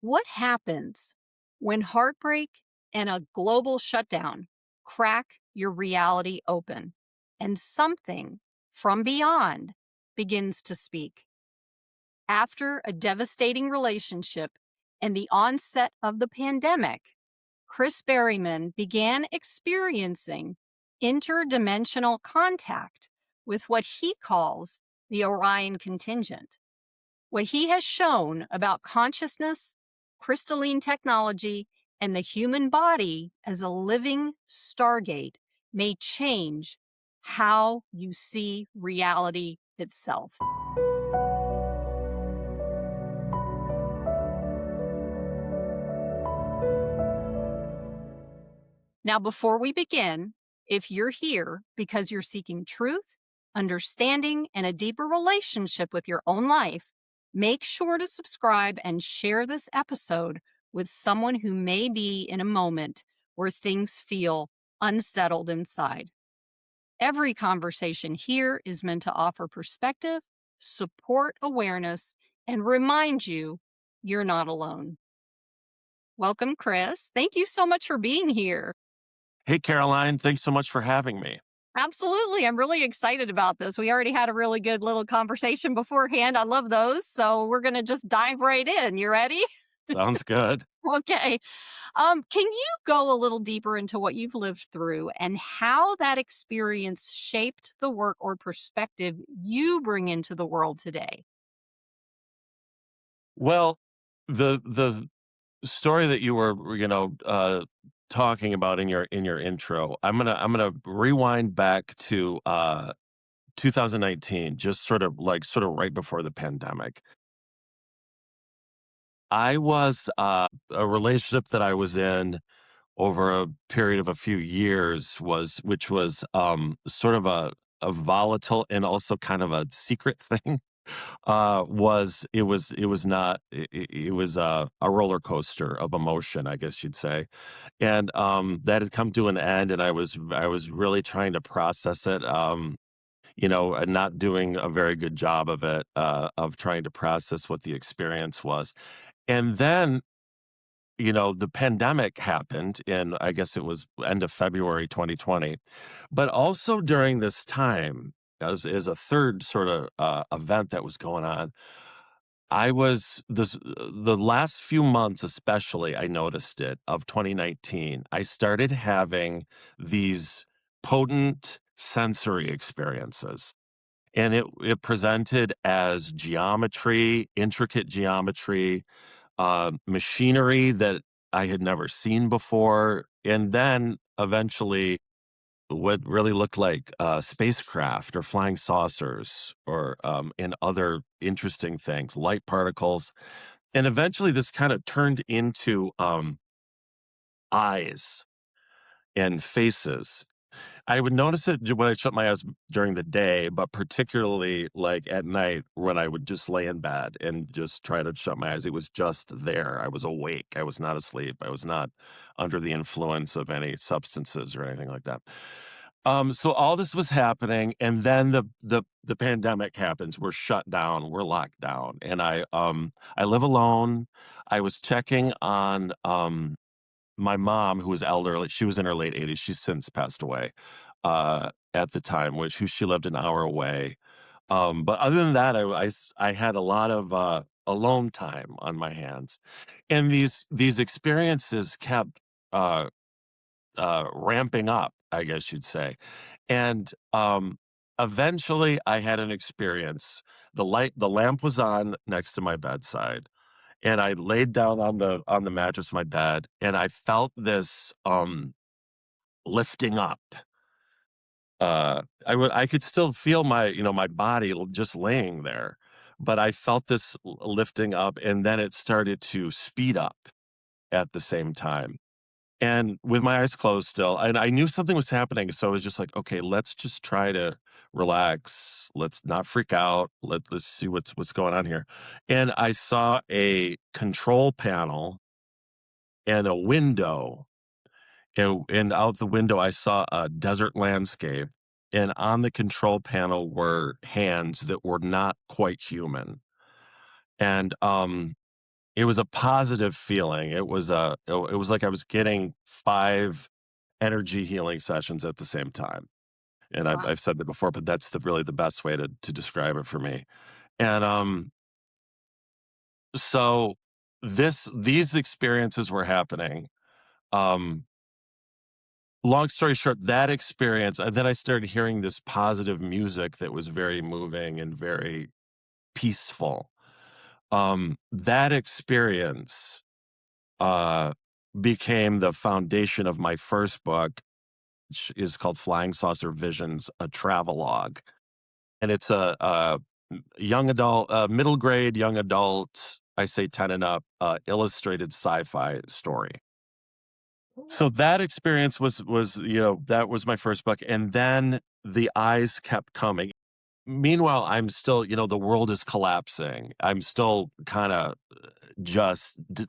What happens when heartbreak and a global shutdown crack your reality open and something from beyond begins to speak? After a devastating relationship and the onset of the pandemic, Chris Berryman began experiencing interdimensional contact with what he calls the Orion contingent. What he has shown about consciousness, crystalline technology, and the human body as a living stargate may change how you see reality itself. Now, before we begin, if you're here because you're seeking truth, understanding, and a deeper relationship with your own life, make sure to subscribe and share this episode with someone who may be in a moment where things feel unsettled inside. Every conversation here is meant to offer perspective, support awareness, and remind you you're not alone. Welcome, Chris. Thank you so much for being here. Hey, Caroline, thanks so much for having me. Absolutely. I'm really excited about this. We already had a really good little conversation beforehand. I love those. So we're going to just dive right in. You ready? Sounds good. Okay. Can you go a little deeper into what you've lived through and how that experience shaped the work or perspective you bring into the world today? Well, the story that you were, talking about in your intro, I'm gonna rewind back to 2019, just sort of right before the pandemic. I was a relationship that I was in over a period of a few years which was sort of a volatile and also kind of a secret thing. Was it was not it was a roller coaster of emotion, I guess you'd say, and that had come to an end, and I was really trying to process it, and not doing a very good job of it, of trying to process what the experience was, and then the pandemic happened in, I guess it was end of February 2020, but also during this time, as a third sort of event that was going on, I was the last few months, especially, I noticed it, of 2019. I started having these potent sensory experiences, and it presented as geometry, intricate geometry, machinery that I had never seen before, and then eventually what really looked like spacecraft or flying saucers or and other interesting things, light particles. And eventually this kind of turned into eyes and faces. I would notice it when I shut my eyes during the day, but particularly like at night when I would just lay in bed and just try to shut my eyes. It was just there. I was awake. I was not asleep. I was not under the influence of any substances or anything like that. So all this was happening, and then the pandemic happens. We're shut down. We're locked down, and I live alone. I was checking on my mom, who was elderly. She was in her late 80s. She's since passed away, at the time, which who she lived an hour away. But other than that, I had a lot of, alone time on my hands, and these experiences kept, uh, ramping up, I guess you'd say, and, eventually, I had an experience. The lamp was on next to my bedside, and I laid down on the mattress of my bed, and I felt this, lifting up. I could still feel my body just laying there, but I felt this lifting up, and then it started to speed up at the same time. And with my eyes closed still, and I knew something was happening, so I was just like, "Okay, let's just try to relax. Let's not freak out. Let's see what's going on here." And I saw a control panel and a window, and out the window, I saw a desert landscape, and on the control panel were hands that were not quite human. And, It was a positive feeling. It was like I was getting 5 energy healing sessions at the same time. And Wow. I've said that before, but that's really the best way to describe it for me. And, so these experiences were happening. Um, Long story short, that experience, and then I started hearing this positive music that was very moving and very peaceful. That experience, uh, became the foundation of my first book, which is called Flying Saucer Visions: A Travelogue, and it's a young adult, middle grade young adult, I say 10 and up, illustrated sci-fi story. So that experience was, that was my first book, and then the eyes kept coming. Meanwhile, I'm still, the world is collapsing. I'm still kinda just d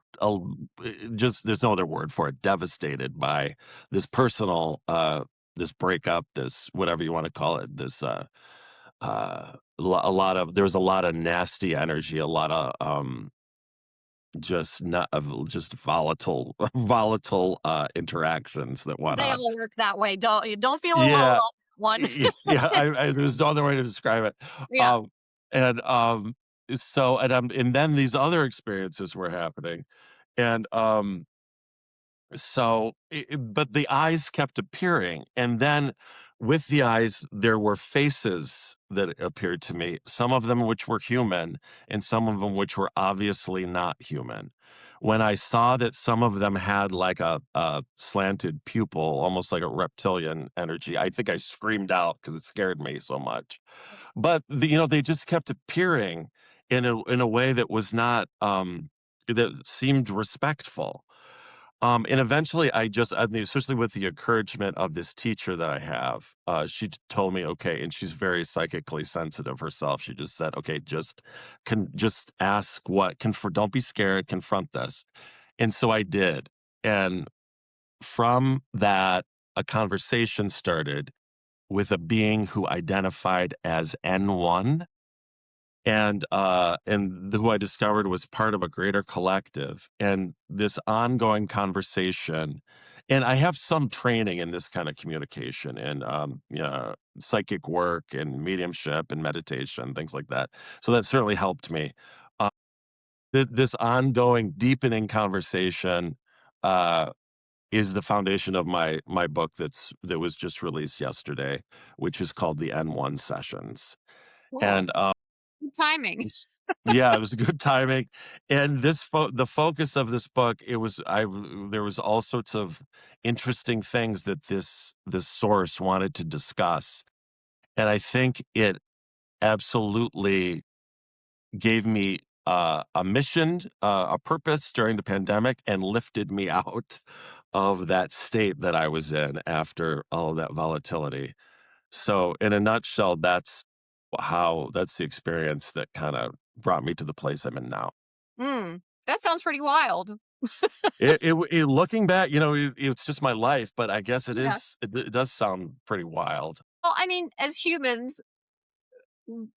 just there's no other word for it, devastated by this personal, this breakup, this whatever you wanna call it, this, a lot of there was a lot of nasty energy, a lot of, just not of just volatile volatile, interactions that went They on. all work that way. Don't feel alone Yeah. on that one. Yeah, I there's no other way to describe it. Yeah. Um, and, and then these other experiences were happening, and, but the eyes kept appearing, and then with the eyes, there were faces that appeared to me, some of them which were human, and some of them which were obviously not human. When I saw that some of them had like a slanted pupil, almost like a reptilian energy, I think I screamed out because it scared me so much. But they just kept appearing in a way that was not that seemed respectful. And eventually I mean, especially with the encouragement of this teacher that I have, told me, okay, and she's very psychically sensitive herself. She just said, okay, just ask don't be scared, confront this. And so I did. And from that, a conversation started with a being who identified as N1, and who I discovered was part of a greater collective, and this ongoing conversation. And I have some training in this kind of communication and psychic work and mediumship and meditation, things like that. So that certainly helped me. uh, this ongoing deepening conversation uh is the foundation of my book that was just released yesterday, which is called the N1 Sessions. Cool. And Good timing. Yes. Yeah, it was good timing, and the focus of this book, there was all sorts of interesting things that this source wanted to discuss, and I think it absolutely gave me, a mission, a purpose during the pandemic and lifted me out of that state that I was in after all of that volatility. So, in a nutshell, that's the experience that kinda brought me to the place I'm in now. Mm, that sounds pretty wild. Looking back, it's just my life, but I guess Yeah. it does sound pretty wild. Well, I mean, as humans,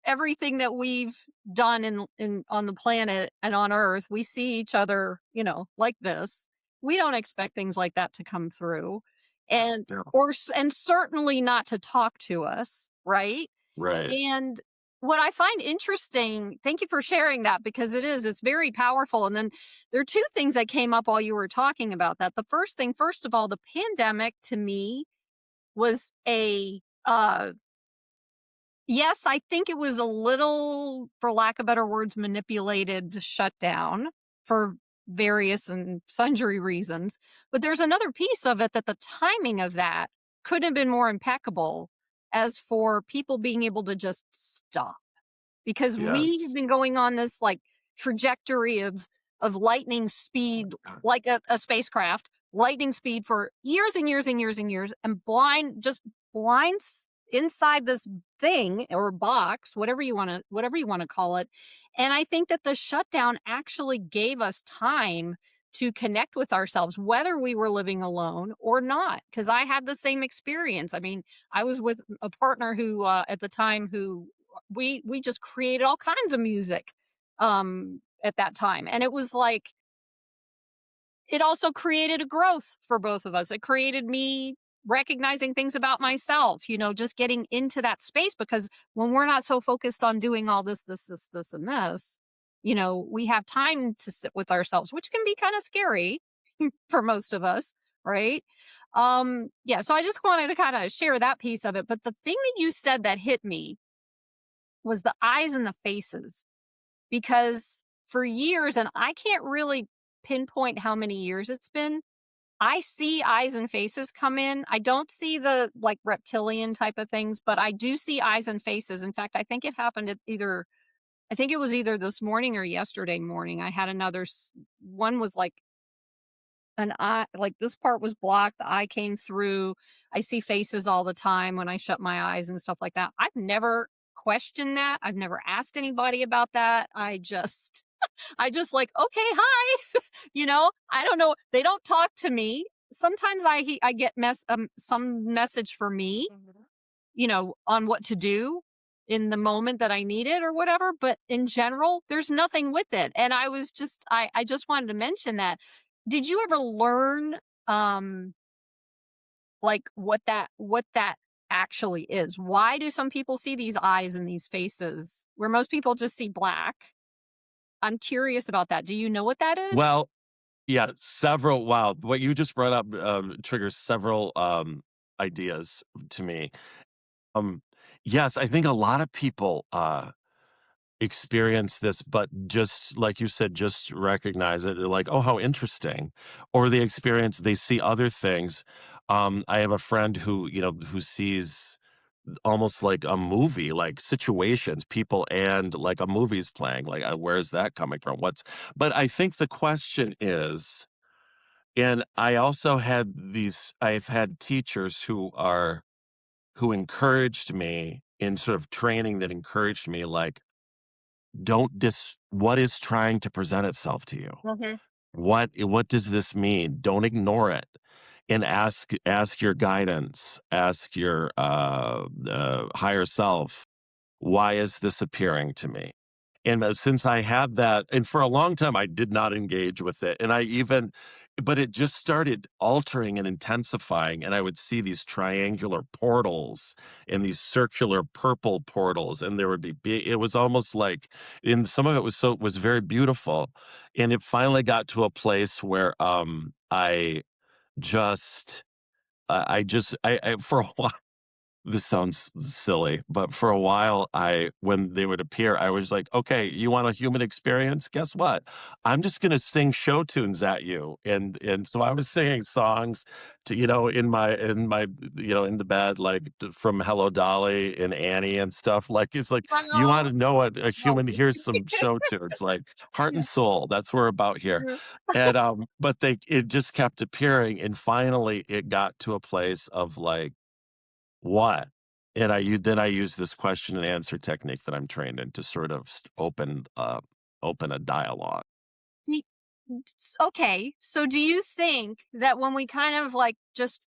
everything that we've done in on the planet and on Earth, we see each other, like this. We don't expect things like that to come through, and Yeah. and certainly not to talk to us, right? Right. And what I find interesting, thank you for sharing that because it's very powerful. And then there are two things that came up while you were talking about that. The first thing, first of all, the pandemic to me was yes, I think it was a little, for lack of better words, manipulated shutdown for various and sundry reasons. But there's another piece of it that the timing of that couldn't have been more impeccable as for people being able to just stop because we have Yes. been going on this like trajectory of lightning speed, like a spacecraft, lightning speed for years and years and years and years, and blinds inside this thing or box, whatever you want to call it. And I think that the shutdown actually gave us time to connect with ourselves, whether we were living alone or not. Because I had the same experience. I mean, I was with a partner who, at the time, who we just created all kinds of music. at that time. And it was like, it also created a growth for both of us. It created me recognizing things about myself, just getting into that space, because when we're not so focused on doing all this, and this, we have time to sit with ourselves, which can be kind of scary for most of us, right? Yeah, so I just wanted to kind of share that piece of it. But the thing that you said that hit me was the eyes and the faces, because for years, and I can't really pinpoint how many years it's been, I see eyes and faces come in. I don't see the like reptilian type of things, but I do see eyes and faces. In fact, I think it happened at I think it was either this morning or yesterday morning. I had one was like an eye, like this part was blocked, the eye came through. I see faces all the time when I shut my eyes and stuff like that. I've never questioned that. I've never asked anybody about that. I just like, okay, hi. I don't know. They don't talk to me. Sometimes I get some message for me, on what to do in the moment that I need it or whatever. But in general, there's nothing with it. And I just wanted to mention that. Did you ever learn, um, like what that actually is? Why do some people see these eyes and these faces where most people just see black? I'm curious about that. Do you know what that is? Well, yeah, several. Wow, what you just brought up triggers several ideas to me. Um, yes, I think a lot of people experience this, but just like you said, just recognize it. They're like, oh, how interesting. Or they see other things. I have a friend who sees almost like a movie, like situations, people, and like a movie's playing. Like, where's that coming from? But I think the question is, and I've had teachers who encouraged me in sort of training that encouraged me, like, what is trying to present itself to you? Mhm. What does this mean? Don't ignore it, and ask your guidance, ask your higher self, why is this appearing to me? And since I had that, and for a long time, I did not engage with it. But it just started altering and intensifying. And I would see these triangular portals and these circular purple portals. And there would be big, it was almost like, and some of it was very beautiful. And it finally got to a place where just, for a while, this sounds silly, but for a while, when they would appear, I was like, "Okay, you want a human experience? Guess what? I'm just gonna sing show tunes at you." And so I was singing songs in the bed, like from Hello Dolly and Annie and stuff. Like, it's like, you want Well, to know what a well, human here's some show tunes, like Heart and Soul. That's what we're about here. yeah. But it just kept appearing, and finally it got to a place of like, what? And then I use this question and answer technique that I'm trained in to sort of open a dialogue. Do okay, so do you think that when we kind of like just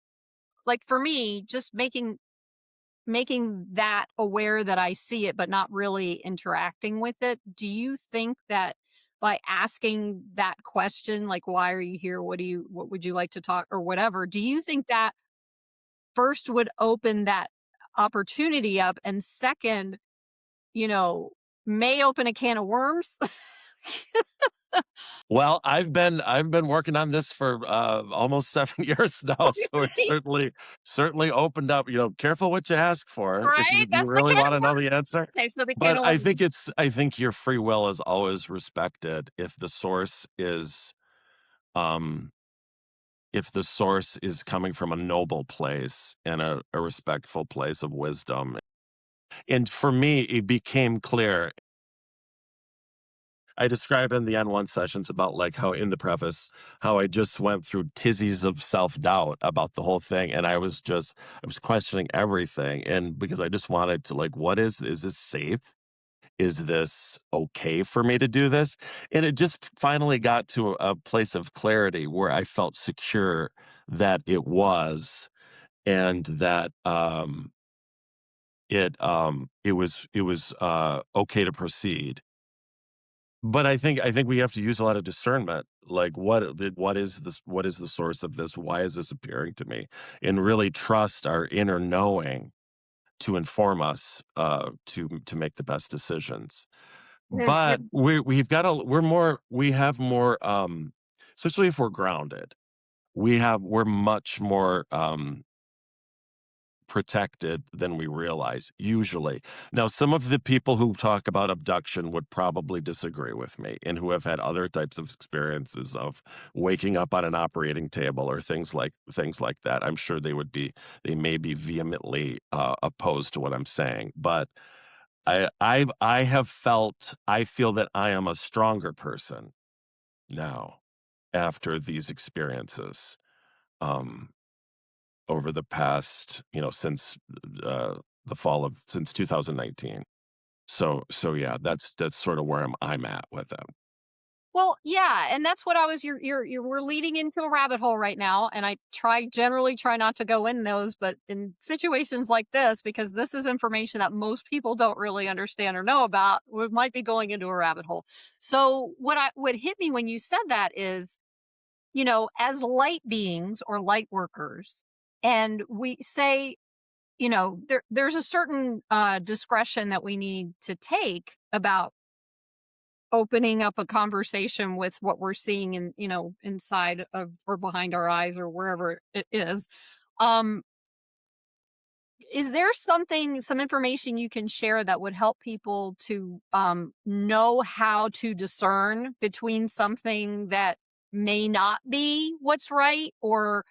like for me, just making that aware that I see it, but not really interacting with it, do you think that by asking that question, like, why are you here? What would you like to talk or whatever? Do you think that first would open that opportunity up? And second, you know, may open a can of worms? Well, I've been working on this for almost 7 years now, so it certainly opened up. Careful what you ask for if Right? you That's the really can want of to know worms. the answer. Okay, so the can But of worms. I think your free will is always respected um if the source is coming from a noble place and a respectful place of wisdom. And for me, it became clear. I describe in the N1 sessions about like how in the preface, how I just went through tizzies of self-doubt about the whole thing. And I was questioning everything. And because I just wanted to like, is this safe? Is this okay for me to do this? And it just finally got to a place of clarity where I felt secure that it was, and that it was okay to proceed. But I think we have to use a lot of discernment. Like, what is the source of this? Why is this appearing to me? And really trust our inner knowing to inform us, to make the best decisions. There, there, But we have more, especially if we're grounded, we're much more, protected than we realize, usually. Now, some of the people who talk about abduction would probably disagree with me and who have had other types of experiences of waking up on an operating table or things like that. I'm sure they may be vehemently opposed to what I'm saying, but I feel that I am a stronger person now after these experiences. Um, Over the past, since the fall of since 2019. So yeah, that's sort of where I'm at with them. well, yeah, and that's what I was. We're leading into a rabbit hole right now, and I generally try not to go in those, but in situations like this, because this is information that most people don't really understand or know about, we might be going into a rabbit hole. So what hit me when you said that is, as light beings or light workers, and we say, there's a certain discretion that we need to take about opening up a conversation with what we're seeing in, inside of or behind our eyes or wherever it is. Um, is there some information you can share that would help people to know how to discern between something that may not be what's right, or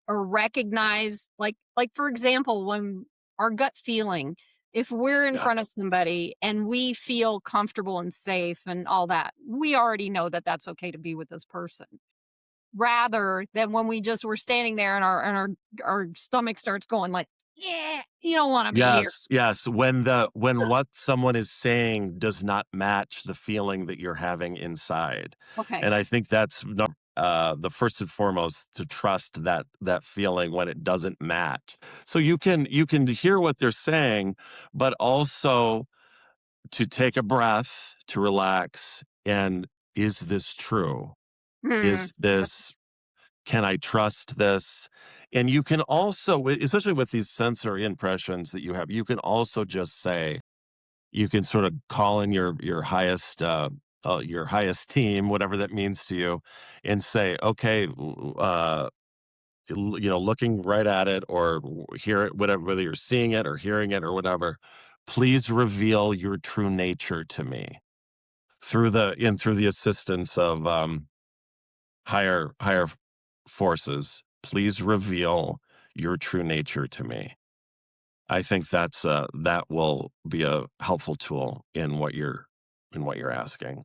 recognize, like for example, when our gut feeling, if we're in front of Yes. somebody and we feel comfortable and safe and all that, we already know that that's okay to be with this person, rather than when we're standing there and our stomach starts going like, yeah, you don't want to be here. Yes, yes. When what someone is saying does not match the feeling that you're having inside. Okay. And I think that's the first and foremost, to trust that feeling when it doesn't match. So you can hear what they're saying, but also to take a breath, to relax, and is this true? Hmm. Is this Can I trust this? And you can also, especially with these sensory impressions that you have, you can also just say, you can sort of call in your highest team, whatever that means to you, and say, okay, looking right at it or hear it, whatever, whether you're seeing it or hearing it or whatever, please reveal your true nature to me through the assistance of higher forces. Please reveal your true nature to me. I think that will be a helpful tool in what you're asking.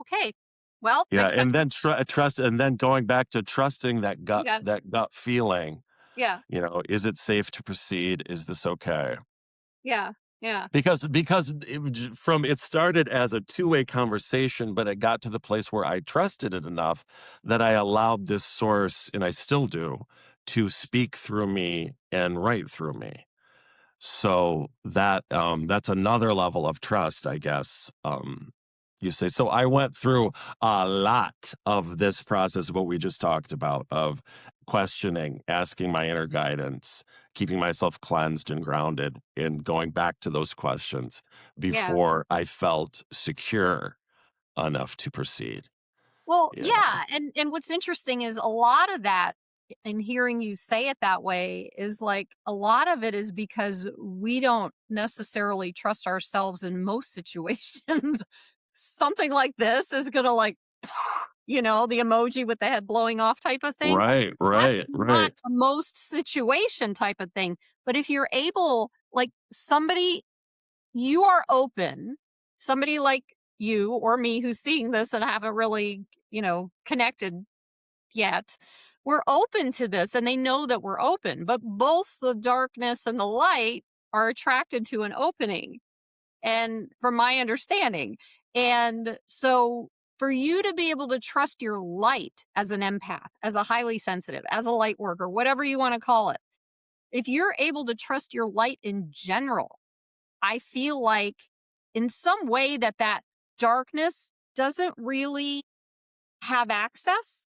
Okay. Well, Yeah, next time. and then trust, and then going back to trusting that gut Yeah. that gut feeling. Yeah. Is it safe to proceed? Is this okay? Yeah. Yeah. Because it started as a two-way conversation, but it got to the place where I trusted it enough that I allowed this source, and I still do, to speak through me and write through me. So that's another level of trust, I guess. You say. So I went through a lot of this process of what we just talked about, of questioning, asking my inner guidance, keeping myself cleansed and grounded, and going back to those questions Yeah. before I felt secure enough to proceed. Well, You know. yeah, and what's interesting is a lot of that, and hearing you say it that way, is like a lot of it is because we don't necessarily trust ourselves in most situations. Something like this is gonna like, the emoji with the head blowing off type of thing. Right, That's right, not right. a most situation type of thing. But if you're able, like somebody, you are open, somebody like you or me who's seeing this and haven't really, connected yet, we're open to this and they know that we're open, but both the darkness and the light are attracted to an opening, and from my understanding. And so for you to be able to trust your light as an empath, as a highly sensitive, as a light worker, whatever you want to call it, if you're able to trust your light in general, I feel like in some way that darkness doesn't really have access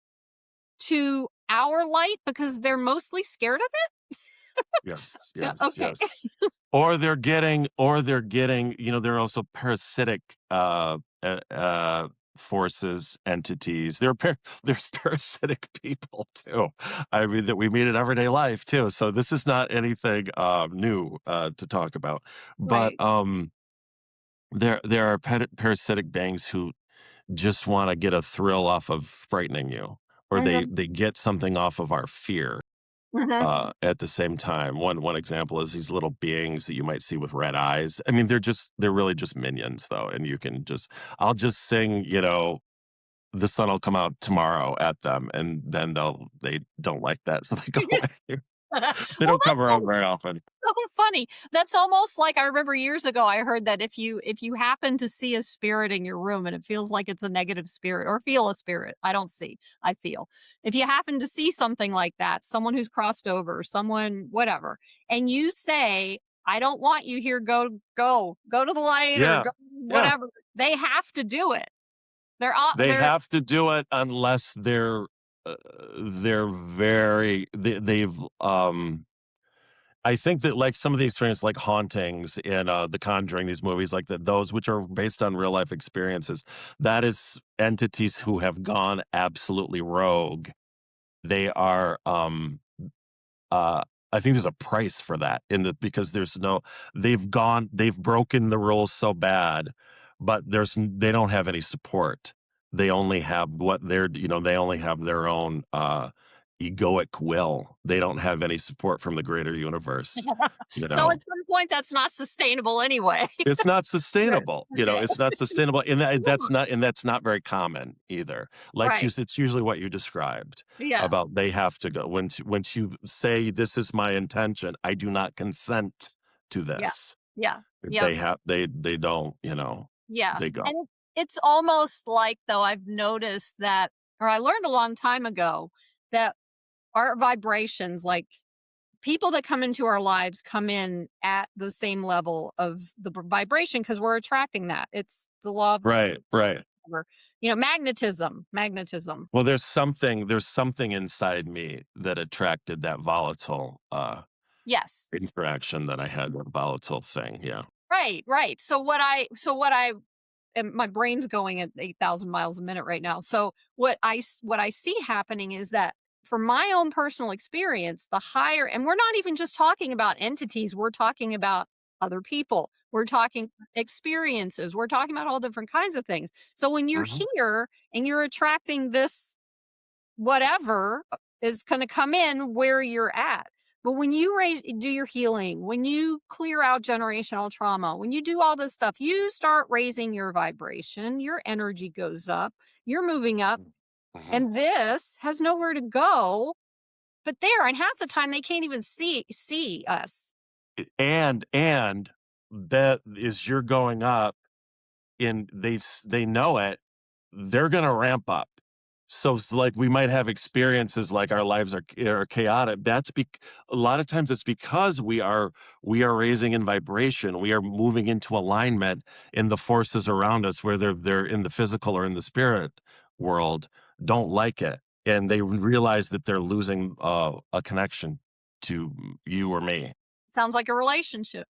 to our light because they're mostly scared of it? Yes, Yeah, yes, okay. yes. Or they're getting, there are also parasitic forces, entities. There's parasitic people too. I mean, that we meet in everyday life too. So this is not anything new to talk about. But Right. there are parasitic beings who just want to get a thrill off of frightening you, or Mhm, they get something off of our fear mhm. at the same time. One example is these little beings that you might see with red eyes. I mean, they're really just minions though, and you can just I'll just sing, the sun will come out tomorrow at them, and then they don't like that, so they go away. They Well, don't come that's around so very often. so funny. That's almost like I remember years ago I heard that if you happen to see a spirit in your room and it feels like it's a negative spirit or feel a spirit, I don't see, I feel. If you happen to see something like that, someone who's crossed over, someone whatever, and you say, "I don't want you here, go to the light or Yeah, go yeah. whatever." They have to do it. They They're have to do it unless they're very they've I think that, like, some of the experience, like hauntings in The Conjuring, these movies, like those which are based on real life experiences, that is entities who have gone absolutely rogue. They are uh I think there's a price for that in the because there's no they've broken the rules so bad, but they don't have any support. They only have they only have their own egoic will. They don't have any support from the greater universe, you so know. at some point that's not sustainable anyway. It's not Right. sustainable, Okay. it's not sustainable, and that's not very common either. Like Right. it's usually what you described Yeah. about they have to go. Once you say, "This is my intention, I do not consent to Yeah. this," Yeah. Yep. they don't, Yeah. they go. And it's almost like though I've noticed that or I learned a long time ago that our vibrations, like people that come into our lives come in at the same level of the vibration because we're attracting that. It's the law of Right, right. magnetism. Well, there's something inside me that attracted that volatile, Yes. interaction that I had, that volatile thing, yeah. Right, right. So what I and my brain's going at 8,000 miles a minute right now. So what I see happening is that from my own personal experience, the higher and we're not even just talking about entities, we're talking about other people. We're talking experiences. We're talking about all different kinds of things. So when you're Mhm. here and you're attracting this whatever is going to come in where you're at. But when you do your healing, when you clear out generational trauma, when you do all this stuff, you start raising your vibration, your energy goes up, you're moving up, Mhm. and this has nowhere to go but there. And half the time they can't even see us. And that is you're going up and they know it, they're gonna ramp up. So it's like we might have experiences like our lives are chaotic. A lot of times it's because we are raising in vibration. We are moving into alignment in the forces around us, where they're in the physical or in the spirit world, don't like it. And they realize that they're losing a connection to you or me. Sounds like a relationship.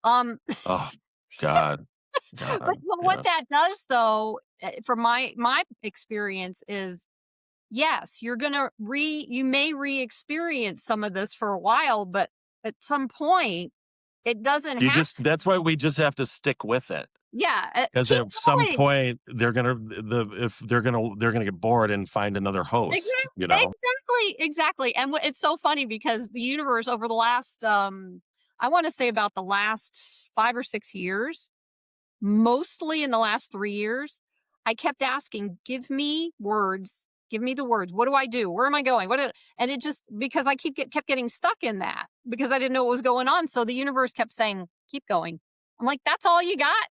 Oh, God, But what yes. that does though, from my experience is yes, you may re-experience some of this for a while, but at some point, it doesn't have That's why we just have to stick with it. yeah, 'Cause keep at some going. point, they're gonna get bored and find another host, you know? Exactly, and it's so funny because the universe over the last, I wanna say about the last 5 or 6 years, mostly in the last 3 years, I kept asking, "Give me words. Give me the words. What do I do? Where am I going? And it just because I kept getting stuck in that because I didn't know what was going on, so the universe kept saying, "Keep going." I'm like, "That's all you got?"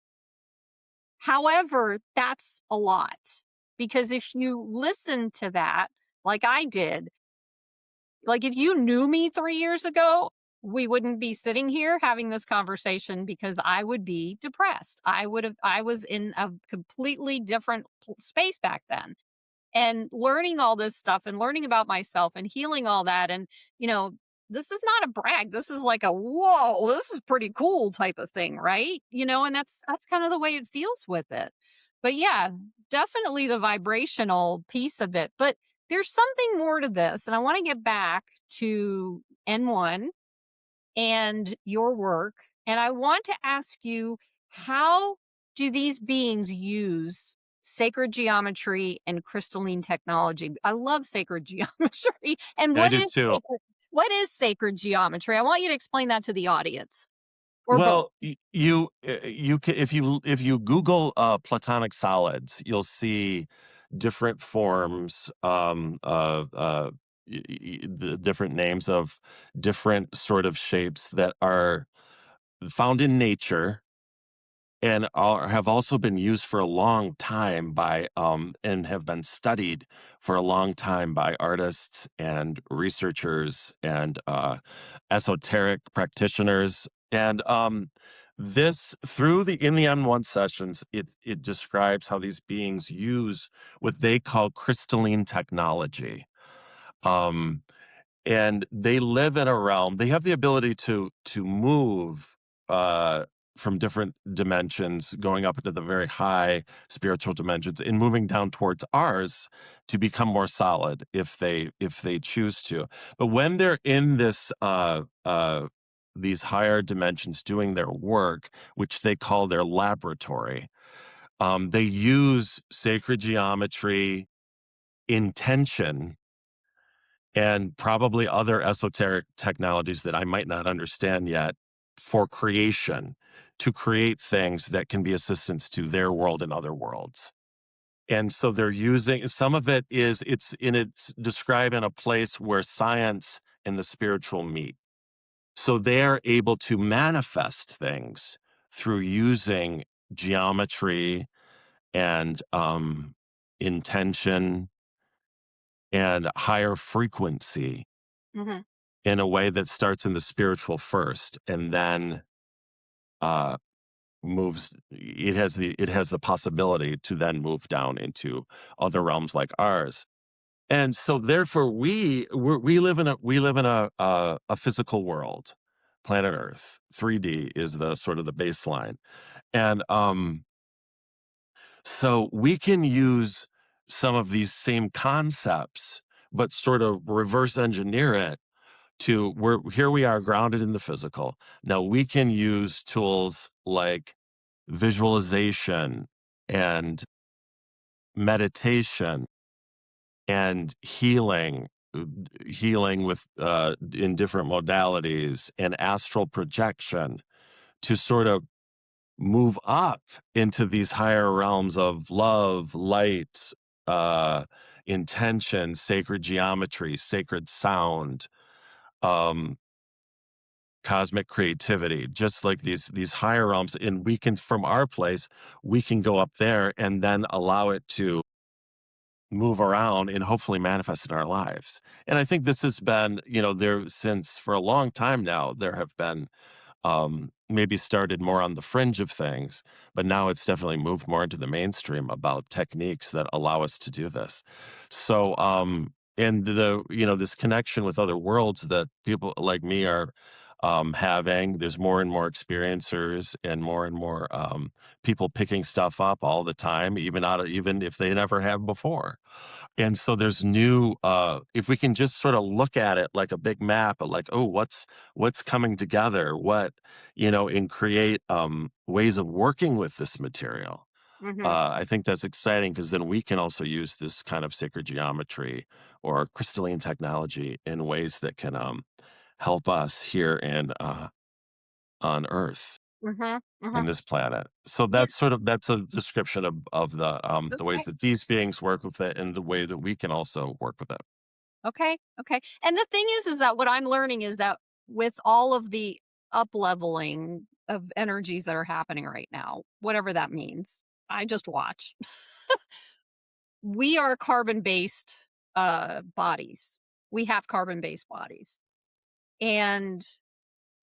However, that's a lot because if you listen to that like I did, like if you knew me 3 years ago, we wouldn't be sitting here having this conversation because I would be depressed. I was in a completely different space back then. And learning all this stuff and learning about myself and healing all that. And, you know, this is not a brag. This is like a whoa, this is pretty cool type of thing, right? And that's kind of the way it feels with it. But yeah, definitely the vibrational piece of it. But there's something more to this. And I want to get back to N1 and your work. And I want to ask you, how do these beings use sacred geometry and crystalline technology? I love sacred geometry. And I did too. what is sacred geometry? I want you to explain that to the audience, or both. Well, you can, if you Google platonic solids, you'll see different forms, the different names of different sort of shapes that are found in nature and have also been used for a long time by and have been studied for a long time by artists and researchers and esoteric practitioners. And this through the in the M1 sessions, it describes how these beings use what they call crystalline technology. um and they live in a realm, they have the ability to move uh from different dimensions, going up into the very high spiritual dimensions and moving down towards ours to become more solid if they choose to. But when they're in this these higher dimensions doing their work, which they call their laboratory, they use sacred geometry, intention, and probably other esoteric technologies that I might not understand yet for creation, to create things that can be assistance to their world and other worlds. And so they're using some of it is it's described in a place where science and the spiritual meet. So they're able to manifest things through using geometry and intention and higher frequency Hmm. in a way that starts in the spiritual first and then uh moves, it has the possibility to then move down into other realms like ours. And so therefore we live in a physical world, planet Earth. 3D is the sort of the baseline. And so we can use some of these same concepts but sort of reverse engineer it to where here we are grounded in the physical. Now we can use tools like visualization and meditation and healing with in different modalities and astral projection to sort of move up into these higher realms of love, light, uh, intention, sacred geometry, sacred sound, um, cosmic creativity, just like these higher realms. And we can, from our place, we can go up there and then allow it to move around and hopefully manifest in our lives. And I think this has been, there since for a long time now, there have been maybe started more on the fringe of things, but now it's definitely moved more into the mainstream about techniques that allow us to do this. So, and this connection with other worlds that people like me are having, there's more and more experiencers and more people picking stuff up all the time, even if they never have before. And so there's new if we can just sort of look at it like a big map of like, oh, what's coming together, and create ways of working with this material. Hmm. I think that's exciting because then we can also use this kind of sacred geometry or crystalline technology in ways that can help us here on Earth, Hmm. in Hmm. this planet. So Yeah. that's a description of the ways Okay. that these beings work with it and the way that we can also work with it. Okay. Okay. And the thing is that what I'm learning is that with all of the up leveling of energies that are happening right now, whatever that means, I just watch. We are carbon based bodies. We have carbon based bodies. And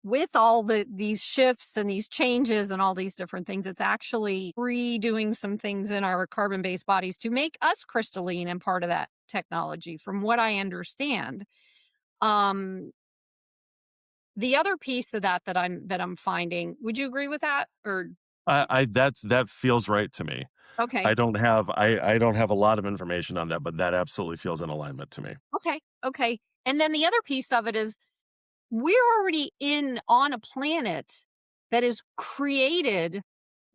with all these shifts and these changes and all these different things, it's actually redoing some things in our carbon-based bodies to make us crystalline and part of that technology, from what I understand. Um, the other piece of that I'm finding, would you agree with that? Or that feels right to me. okay, I don't have a lot of information on that, but that absolutely feels in alignment to me. okay, okay. And then the other piece of it is we're already in on a planet that is created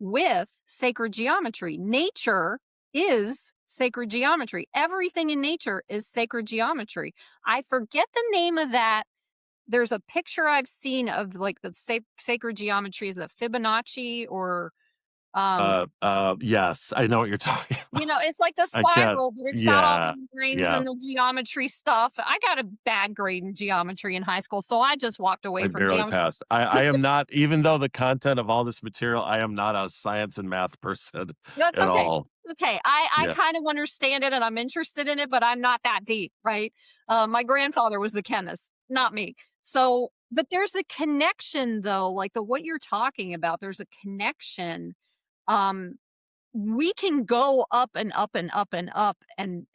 with sacred geometry. Nature is sacred geometry. Everything in nature is sacred geometry. I forget the name of that. There's a picture I've seen of like the sacred geometry. Is it Fibonacci or um Yes, I know what you're talking about. it's like the I can't. spiral, but it's got all Yeah, the rings yeah. and the geometry stuff. I got a bad grade in geometry in high school, so I just walked away I from barely geometry. passed. I am not, even though the content of all this material, I am not a science and math person That's at okay. all. Okay. I Yeah. kind of understand it and I'm interested in it, but I'm not that deep, right? My grandfather was the chemist, not me. So, but there's a connection though, like the what you're talking about, there's a connection. Um, we can go up and up and up and up and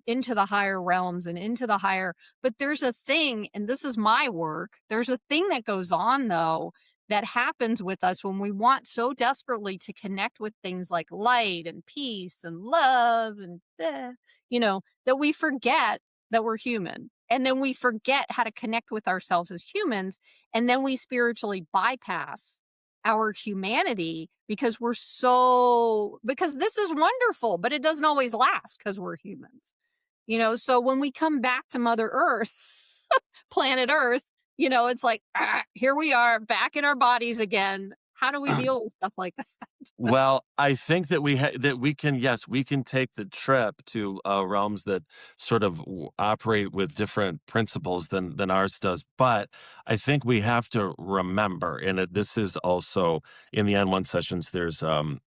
into the higher realms and into the higher, but there's a thing, and this is my work, there's a thing that goes on though that happens with us when we want so desperately to connect with things like light and peace and love and that we forget that we're human, and then we forget how to connect with ourselves as humans, and then we spiritually bypass our humanity because because this is wonderful, but it doesn't always last because we're humans. So when we come back to Mother Earth, planet Earth, it's like, here we are back in our bodies again. How do we deal with stuff like that? Well, I think that that we can, yes, we can take the trip to realms that sort of operate with different principles than ours does. But I think we have to remember, and this is also in the N1 sessions.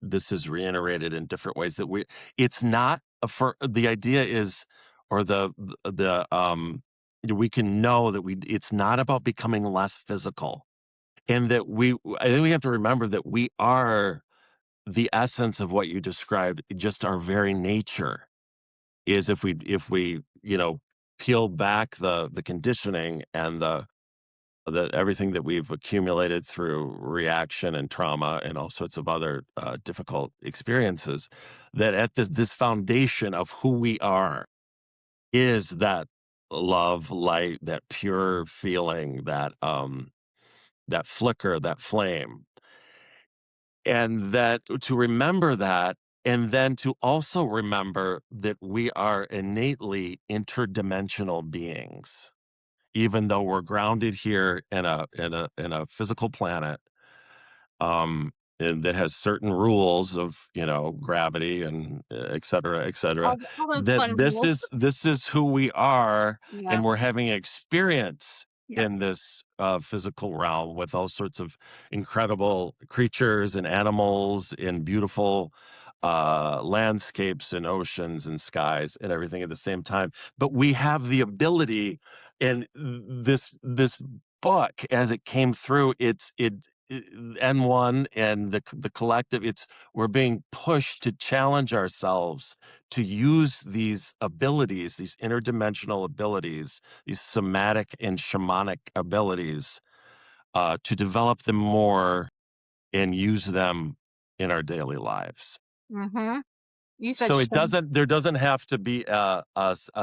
This is reiterated in different ways that it's not for the idea is, or we can know that it's not about becoming less physical, and that I think we have to remember that we are the essence of what you described. Just our very nature is, if we peel back the conditioning and the everything that we've accumulated through reaction and trauma and all sorts of other difficult experiences, that at this foundation of who we are is that love, light, that pure feeling, that flicker, that flame. And that to remember that, and then to also remember that we are innately interdimensional beings, even though we're grounded here in a physical planet, um, and that has certain rules of gravity and et cetera. All those That fun rules. this is who we are, Yeah. and we're having an experience in Yes. this physical realm with all sorts of incredible creatures and animals and beautiful landscapes and oceans and skies and everything at the same time. But we have the ability, and this book, as it came through, N1 and the collective, we're being pushed to challenge ourselves to use these abilities, these interdimensional abilities, these somatic and shamanic abilities, to develop them more and use them in our daily lives. Mm-hmm. You said So shame. there doesn't have to be a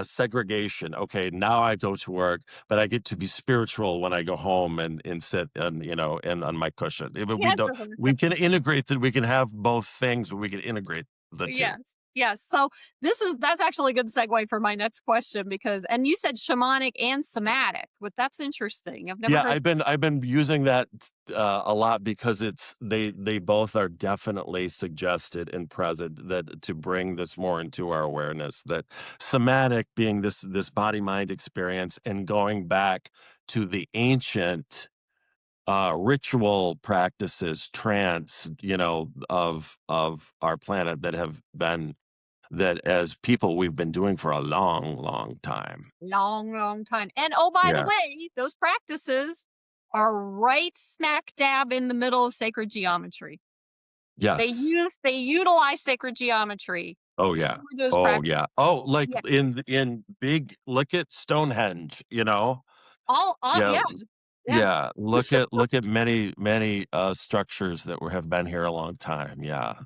segregation. Okay, now I go to work, but I get to be spiritual when I go home and sit and on my cushion. But Yeah, it doesn't. we can integrate that. We can have both things, but we can integrate the two. Yes. Yes. So that's actually a good segue for my next question, and you said shamanic and somatic, but that's interesting. I've never Yeah, heard. I've been using that a lot because they both are definitely suggested and present, that to bring this more into our awareness, that somatic being this body mind experience, and going back to the ancient ritual practices, trance, of our planet, that as people we've been doing for a long, long time. Long, long time. And oh, by the Yeah. way, those practices are right smack dab in the middle of sacred geometry. Yes. They utilize sacred geometry Oh, for yeah. those Oh, practices. yeah. Oh, like, Yeah. in big look at Stonehenge, you know? All Yeah, yeah, yeah, yeah. Look at many, many, structures that were have been here a long time, yeah.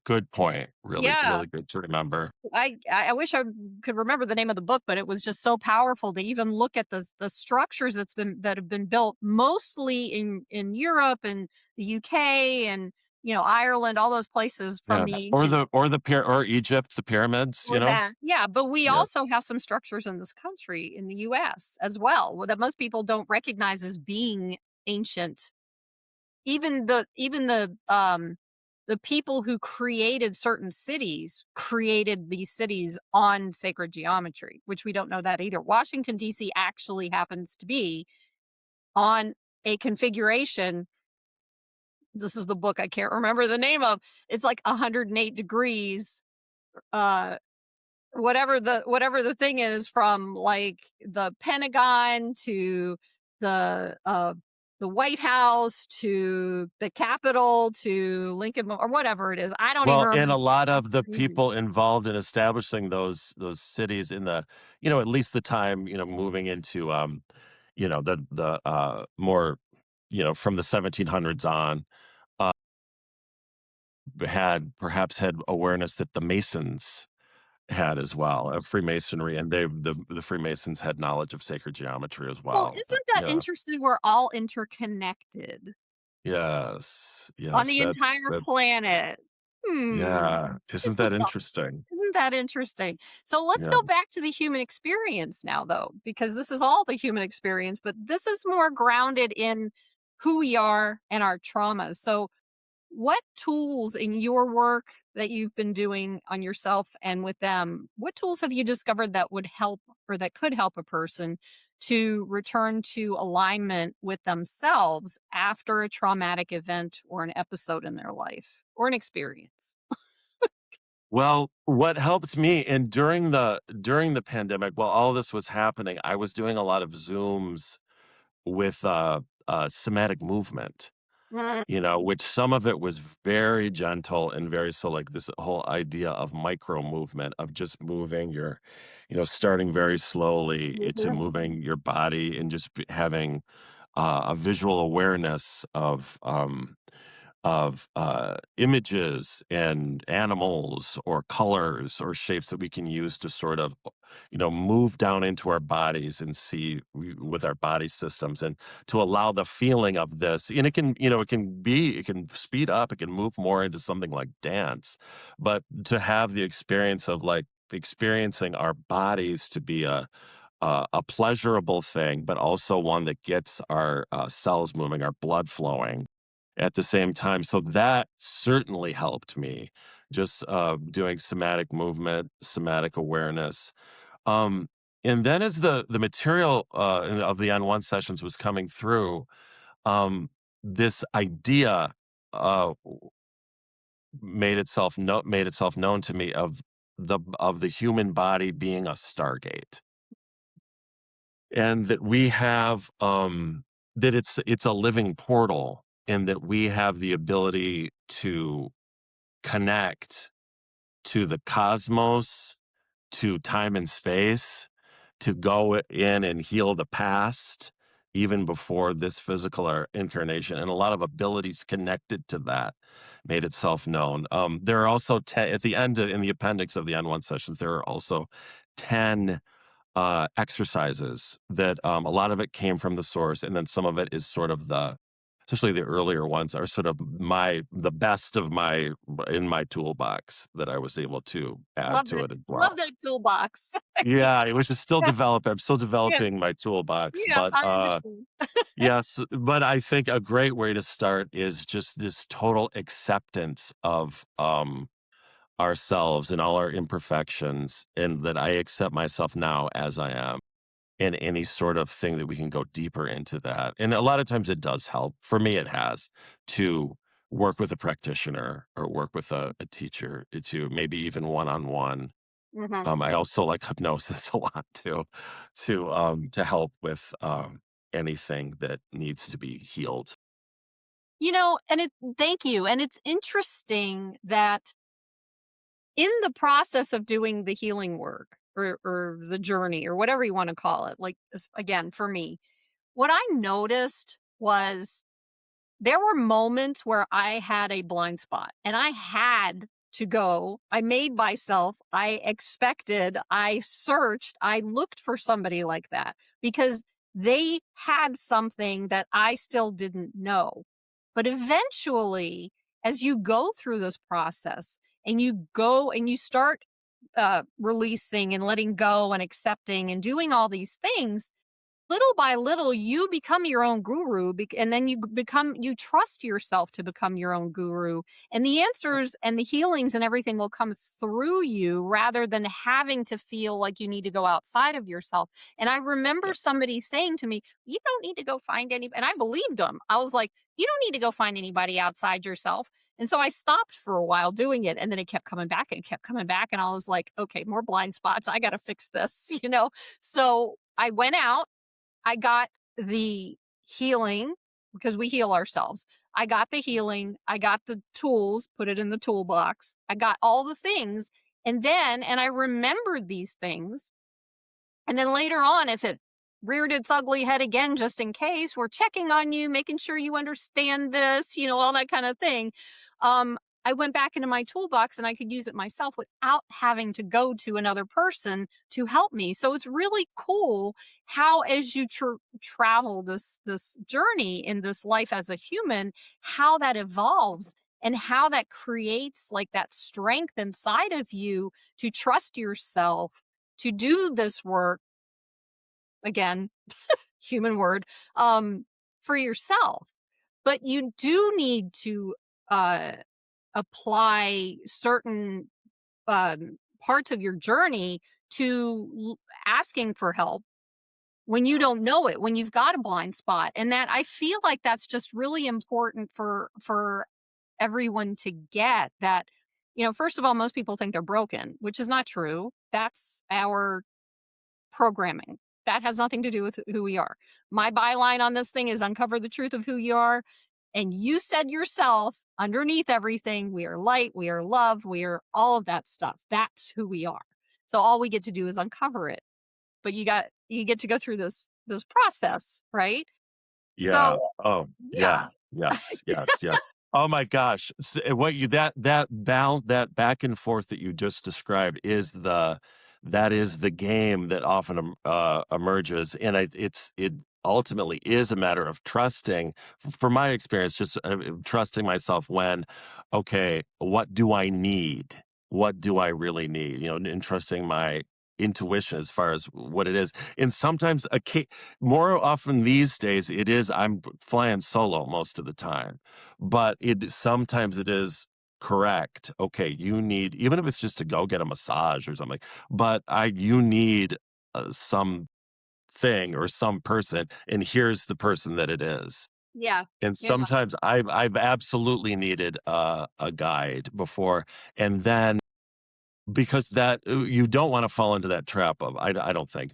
Good point. Really, yeah. really good to remember. I wish I could remember the name of the book, but it was just so powerful to even look at the structures that have been built mostly in Europe and the UK and, Ireland, all those places from Yeah. the ancient Or Egypt, the pyramids, you or know? that. Yeah, but we Yeah. also have some structures in this country, in the US as well, that most people don't recognize as being ancient. Even the people who created certain cities created these cities on sacred geometry, which we don't know that either. Washington DC actually happens to be on a configuration. This is the book I can't remember the name of. It's like 108 degrees, uh whatever the thing is, from like the Pentagon to the uh the White House to the Capitol to Lincoln or whatever it is. I don't even Well, and a remember. lot of the people involved in establishing those cities in the at least the time, moving into, more, from the 1700s on, uh, had awareness that the Masons had as well, of Freemasonry, and the Freemasons had knowledge of sacred geometry as Well, well. isn't that Yeah. interesting? We're all interconnected Yes. on Yes, the entire that's planet. yeah. Isn't that Isn't interesting? Isn't that interesting? So let's Yeah. go back to the human experience now, though, because this is all the human experience, but this is more grounded in who we are and our traumas. So, what tools in your work that you've been doing on yourself and with them, what tools have you discovered that would help or that could help a person to return to alignment with themselves after a traumatic event or an episode in their life or an experience? Well, what helped me and during the pandemic, while all this was happening, I was doing a lot of Zooms with somatic movement, Mm, which some of it was very gentle and very so like this whole idea of micro movement of just moving your, starting very slowly to mhm. moving your body and just having a visual awareness of images and animals or colors or shapes that we can use to sort of move down into our bodies and see with our body systems, and to allow the feeling of this. And it can speed up, it can move more into something like dance, but to have the experience of like experiencing our bodies to be a pleasurable thing, but also one that gets our cells moving, our blood flowing at the same time. So that certainly helped me. Just doing somatic movement, somatic awareness. Um, and then as the material of the N1 sessions was coming through, this idea uh, made itself known to me of the human body being a stargate, and that we have that it's a living portal, and that we have the ability to connect to the cosmos, to time and space, to go in and heal the past even before this physical or incarnation, and a lot of abilities connected to that made itself known. There are also at the end in the appendix of the N1 sessions, there are also 10 exercises that a lot of it came from the source, and then some of it is sort of especially the earlier ones are sort of the best of my in my toolbox that I was able to add Love to it. it as Love well. that toolbox. Yeah, it was just still Yeah, developing. I'm still yeah, developing my toolbox, yeah, but I understand. yes, but I think a great way to start is just this total acceptance of ourselves and all our imperfections, and that I accept myself now as I am, and any sort of thing that we can go deeper into that. And a lot of times it does help. For me, it has to work with a practitioner or work with a teacher, to maybe even one on one. Mhm. I also like hypnosis a lot too, to help with. anything that needs to be healed. And thank you. And it's interesting that in the process of doing the healing work or the journey or whatever you want to call it, like again, for me, what I noticed was there were moments where I had a blind spot and I had to go. I made myself, I expected, I searched, I looked for somebody like that because they had something that I still didn't know. But eventually, as you go through this process and you go and you start releasing and letting go and accepting and doing all these things, little by little you become your own guru, and then you trust yourself to become your own guru, and the answers and the healings and everything will come through you rather than having to feel like you need to go outside of yourself. And I remember Yes. somebody saying to me, you don't need to go find any, and I believed them. I was like, you don't need to go find anybody outside yourself. And so I stopped for a while doing it, and then it kept coming back and kept coming back, and I was like, okay, more blind spots, I got to fix this. So I went out, I got the healing because we heal ourselves. I got the healing. I got the tools, put it in the toolbox. I got all the things. And I remembered these things. And then later on, if it reared its ugly head again, just in case, we're checking on you, making sure you understand this, all that kind of thing. Um, I went back into my toolbox and I could use it myself without having to go to another person to help me. So it's really cool how, as you travel this journey in this life as a human, how that evolves and how that creates like that strength inside of you to trust yourself to do this work again, human word, for yourself. But you do need to uh, apply certain parts of your journey to asking for help when you don't know it, when you've got a blind spot. And that I feel like that's just really important for everyone to get that. First of all, most people think they're broken, which is not true. That's our programming. That has nothing to do with who we are. My byline on this thing is uncover the truth of who you are. And you said yourself, underneath everything, we are light, we are love, we are all of that stuff. That's who we are. So all we get to do is uncover it. But you get to go through this process, right? Yeah. So Oh, yeah. yeah. Yes. Yes. Yes. Oh my gosh. What you that back and forth that you just described that is the game that often emerges, and it ultimately is a matter of trusting. For my experience, just trusting myself when, okay, what do I need? What do I really need? And trusting my intuition as far as what it is. And sometimes more often these days, I'm flying solo most of the time, but it sometimes it is correct. Okay, you need, even if it's just to go get a massage or something, but you need some thing or some person, and here's the person that it is. Yeah. And Yeah. sometimes I've absolutely needed a guide before, and then because that you don't wanna fall into that trap of I don't think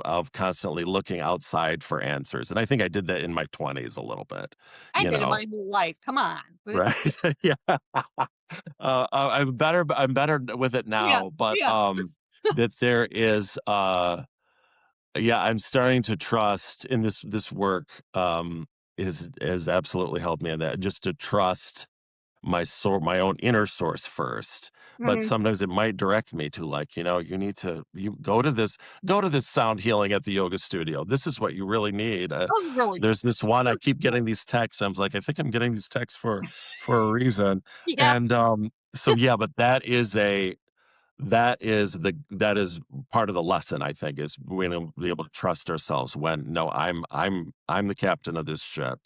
of constantly looking outside for answers, and I think I did that in my 20s a little bit, I you did it know, my whole life. Come on. right? Yeah. I'm better with it Yeah. now, but, Yeah. that there is, yeah, I'm starting to trust in this work, is has absolutely helped me in that, just to trust my own inner source first, but Mhm. sometimes it might direct me to, like, you need to you go to this sound healing at the yoga studio. This is what you really need. That was really There's this one, I keep getting these texts. I was like, I think I'm getting these texts for a reason. yeah. And so yeah, but that is part of the lesson, I think, is being able, be able to trust ourselves when, no, I'm the captain of this ship,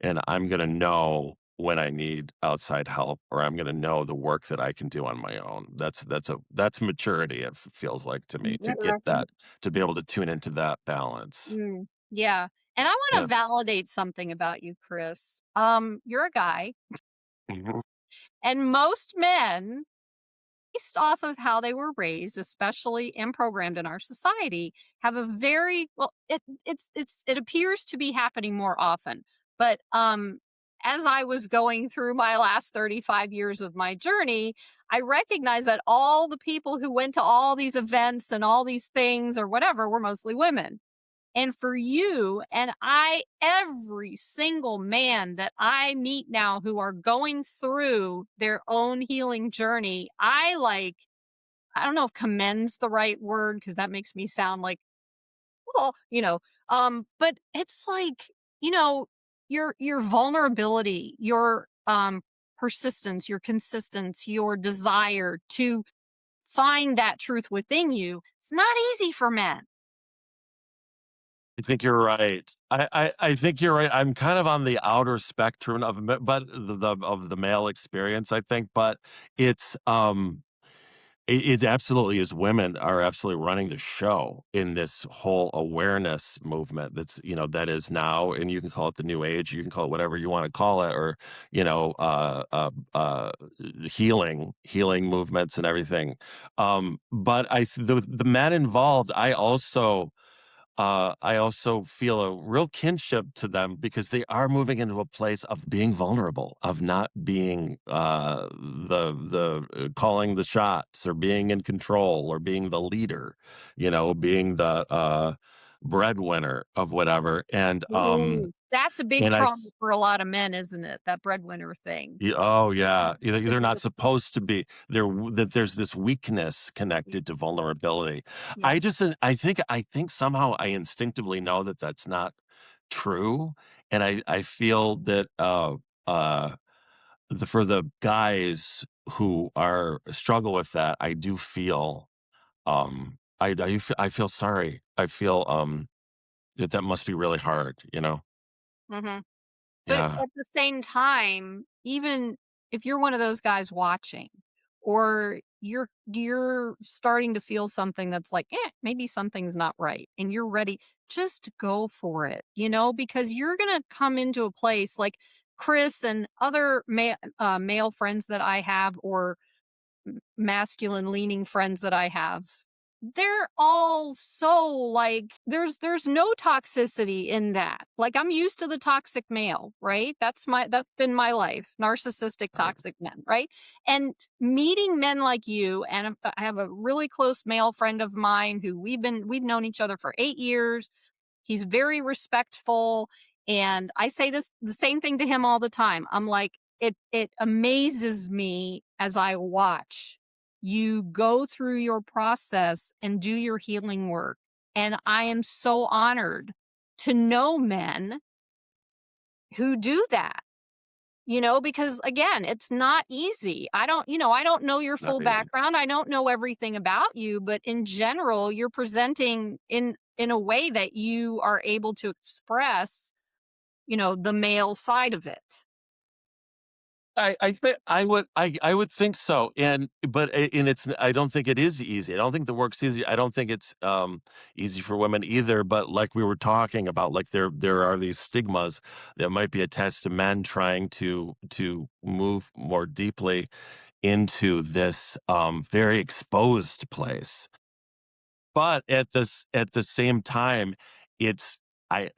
and I'm going to know when I need outside help, or I'm going to know the work that I can do on my own. That's maturity. It feels like to me, to get Interesting. that, to be able to tune into that balance. Yeah. And I want to Yeah. validate something about you, Chris. You're a guy, Mhm. and most men based off of how they were raised, especially and programmed in our society, have a very well. It appears to be happening more often, but as I was going through my last 35 years of my journey, I recognized that all the people who went to all these events and all these things or whatever were mostly women. And for you and I, every single man that I meet now who are going through their own healing journey, I don't know if commend's the right word because that makes me sound like, well, but it's like, you know, your vulnerability, your persistence, your consistency, your desire to find that truth within you. It's not easy for men. I think you're right. I think you're right. I'm kind of on the outer spectrum of but of the male experience, I think, but it's it absolutely is. Women are absolutely running the show in this whole awareness movement that's, that is now, and you can call it the new age, you can call it whatever you want to call it, or, you know, uh, uh, uh, healing movements and everything. But the men involved, I also feel a real kinship to them because they are moving into a place of being vulnerable, of not being the calling the shots or being in control or being the leader, being the breadwinner of whatever. Ooh, that's a big And trauma for a lot of men, isn't it? That breadwinner thing. oh yeah, they're Figure not it supposed to be. That there's this weakness connected to vulnerability. Yeah. I think somehow I instinctively know that that's not true, and I feel that uh for the guys who are struggle with that, I do feel I feel sorry. I feel that must be really hard. Mhm. But Yeah. at the same time, even if you're one of those guys watching or you're starting to feel something that's like, maybe something's not right and you're ready, just go for it, because you're going to come into a place like Chris and other male friends that I have or masculine leaning friends that I have, they're all so like there's no toxicity in that. Like I'm used to the toxic male, right? That's been my life. Narcissistic toxic men, right? And meeting men like you and I have a really close male friend of mine who we've known each other for 8 years. He's very respectful. And I say the same thing to him all the time. I'm like, it amazes me as I watch you go through your process and do your healing work. And I am so honored to know men who do that. Because again, it's not easy. I don't know your It's not full easy. background. I don't know everything about you, but in general, you're presenting in a way that you are able to express, the male side of it. I think I would think so, and it's I don't think it is easy. I don't think the work's easy. I don't think it's easy for women either. But like we were talking about, like there are these stigmas that might be attached to men trying to move more deeply into this very exposed place. But at the same time, it's I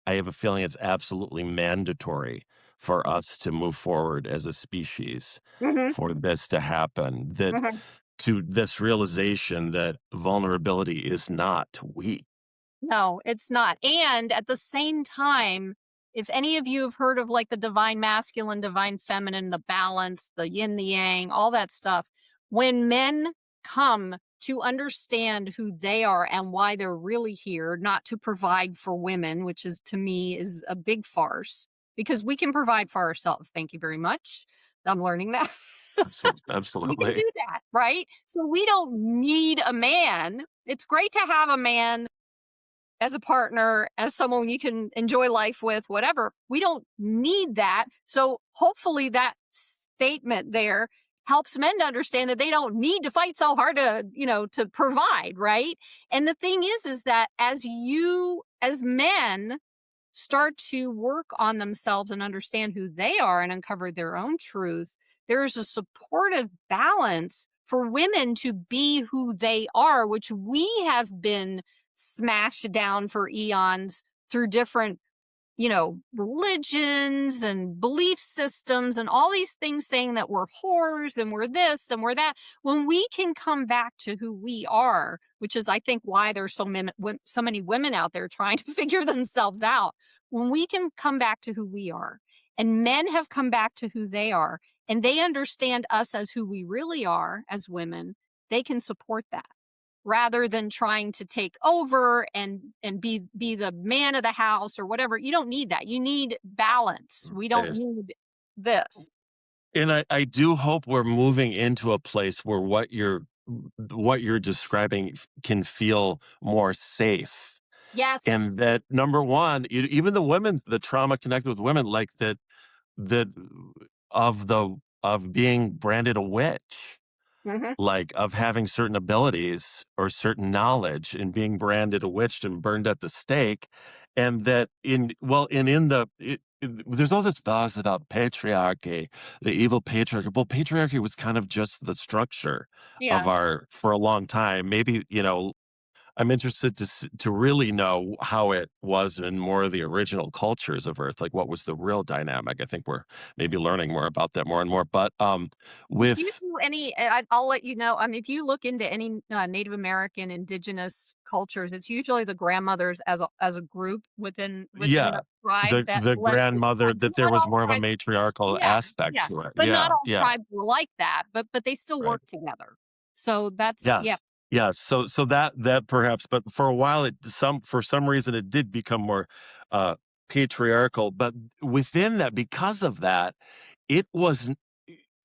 I have a feeling it's absolutely mandatory for us to move forward as a species Mhm, for this to happen. That mhm. to this realization that vulnerability is not weak. No, it's not. And at the same time, if any of you have heard of like the divine masculine, divine feminine, the balance, the yin, the yang, all that stuff, when men come to understand who they are and why they're really here, not to provide for women, which is to me is a big farce because we can provide for ourselves. Thank you very much. I'm learning that. We can Absolutely. do that, right? So we don't need a man. It's great to have a man as a partner, as someone you can enjoy life with, whatever. We don't need that. So hopefully that statement there helps men to understand that they don't need to fight so hard to provide, right? And the thing is that as men start to work on themselves and understand who they are and uncover their own truth, there's a supportive balance for women to be who they are, which we have been smashed down for eons through different, religions and belief systems and all these things saying that we're whores and we're this and we're that. When we can come back to who we are, which is, I think, why there's so many women out there trying to figure themselves out. When we can come back to who we are, and men have come back to who they are, and they understand us as who we really are as women, they can support that rather than trying to take over and be the man of the house or whatever. You don't need that. You need balance. We don't Right. need this. And I do hope we're moving into a place where what you're describing can feel more safe. Yes. And that number one, even the trauma connected with women, like that of being branded a witch, Hmm. like of having certain abilities or certain knowledge and being branded a witch and burned at the stake. And that there's all this buzz about patriarchy, the evil patriarchy. Well, patriarchy was kind of just the structure of Yeah. our for a long time. Maybe, I'm interested to really know how it was in more of the original cultures of Earth, like what was the real dynamic. I think we're maybe learning more about that more and more. But If you with do any, I'll let you know. If you look into any Native American indigenous cultures, it's usually the grandmothers as a group within Yeah, the tribe the that the led the grandmother, tribe. that there Not was all more of a tribes. matriarchal Yeah, aspect yeah, to it. but not Yeah, all yeah, tribes were like that, but they still right. work together. So that's, yeah. Yes. Yes. So that perhaps, but for a while for some reason it did become more uh patriarchal, but within that, because of that, it was